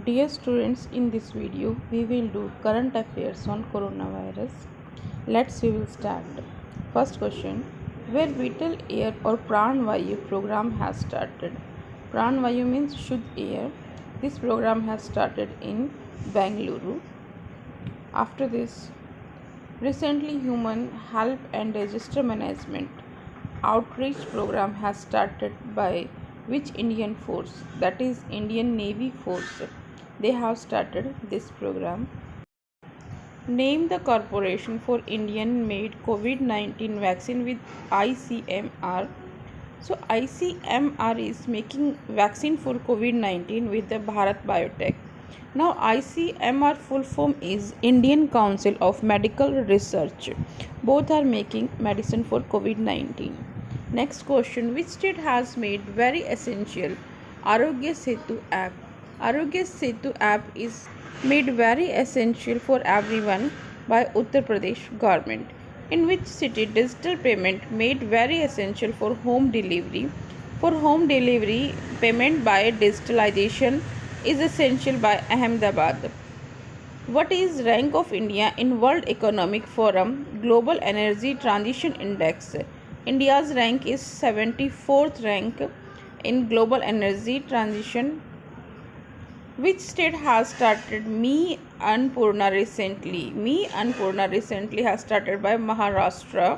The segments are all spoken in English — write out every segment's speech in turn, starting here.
Dear students, in this video we will do current affairs on coronavirus. We will start. First question: where Vital Air or Pran Vayu program has started? Pran Vayu means Shuddh Air. This program has started in Bangalore. After this, recently Human Help and Register Management outreach program has started by which Indian force? That is Indian Navy force. They have started this program. Name the corporation for Indian made COVID-19 vaccine with ICMR. So ICMR is making vaccine for COVID-19 with the Bharat Biotech. Now ICMR full form is Indian Council of Medical Research. Both are making medicine for COVID-19. Next question: which state has made very essential Arogya Setu app? Arogya Setu app is made very essential for everyone by Uttar Pradesh government. In which city digital payment made very essential for home delivery? For home delivery, payment by digitalization is essential by Ahmedabad. What is rank of India in World Economic Forum Global Energy Transition Index? India's rank is 74th rank in Global Energy Transition. Which state has started Me Annapurna recently? Me Annapurna recently has started by Maharashtra.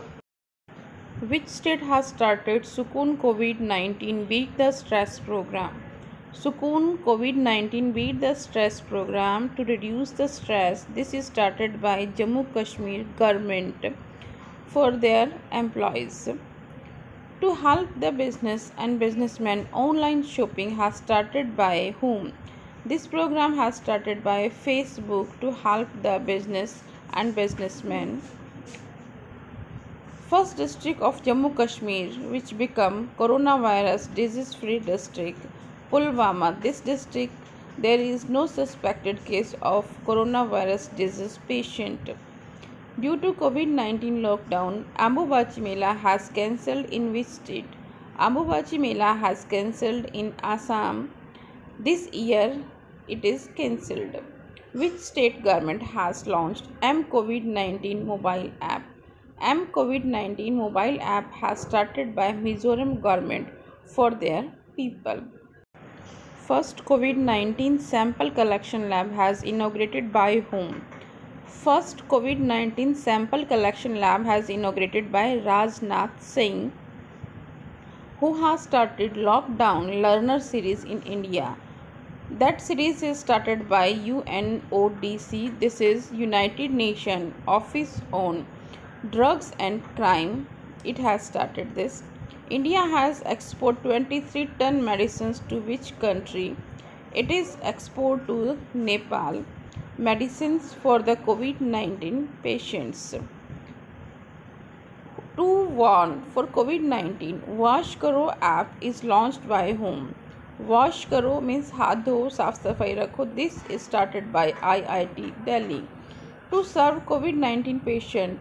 Which state has started Sukoon COVID-19 Beat the Stress program? Sukoon COVID-19 Beat the Stress program to reduce the stress. This is started by Jammu Kashmir government for their employees. To help the business and businessmen, online shopping has started by whom? This program has started by Facebook to help the business and businessmen. First district of Jammu Kashmir which become coronavirus disease free district, Pulwama. This district there is no suspected case of coronavirus disease patient. Due to COVID-19 lockdown, Ambubachi Mela has cancelled in which state? Ambubachi Mela has cancelled in Assam. This year it is cancelled. Which state government has launched M-COVID-19 mobile app? M-COVID-19 mobile app has started by Mizoram government for their people. First COVID-19 sample collection lab has inaugurated by whom? First COVID-19 sample collection lab has inaugurated by Rajnath Singh, who has started Lockdown Learner series in India. That series is started by UNODC. This is United Nations Office on Drugs and Crime. It has started this. India has export 23 ton medicines to which country? It is export to Nepal. Medicines for the COVID-19 patients. To warn for COVID-19, Wash Karo app is launched by whom? Wash Karo means हाथ धो साफ सफाई रखो. This is started by IIT Delhi. To serve COVID-19 patient,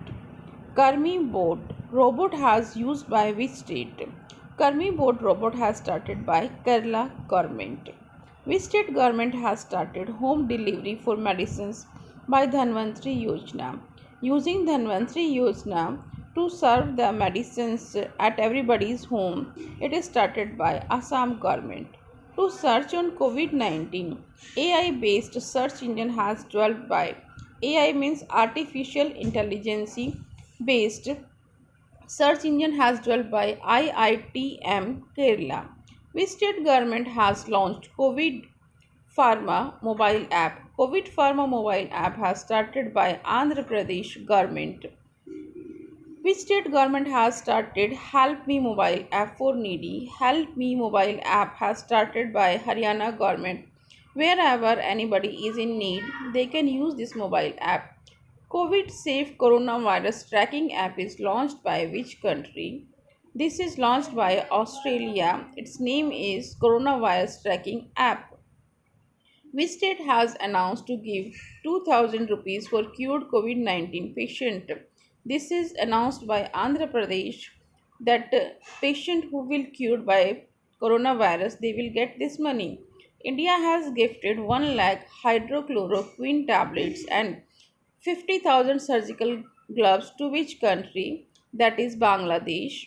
Karmi Bot robot has used by which state? Karmi Bot robot has started by Kerala government. Which state government has started home delivery for medicines by Dhanvantri Yojana? Using Dhanvantri Yojana to serve the medicines at everybody's home, it is started by Assam government. To search on COVID-19, AI-based search engine has developed by. AI means artificial intelligence based search engine has developed by IITM Kerala. Which state government has launched COVID Pharma mobile app? COVID Pharma mobile app has started by Andhra Pradesh government. Which state government has started Help Me mobile app for needy? Help Me mobile app has started by Haryana government. Wherever anybody is in need, they can use this mobile app. COVID Safe Coronavirus Tracking app is launched by which country? This is launched by Australia. Its name is Coronavirus Tracking app. Which state has announced to give 2000 rupees for cured COVID-19 patient? This is announced by Andhra Pradesh that patient who will cured by coronavirus, they will get this money. India has gifted 1 lakh hydrochloroquine tablets and 50,000 surgical gloves to which country? That is Bangladesh.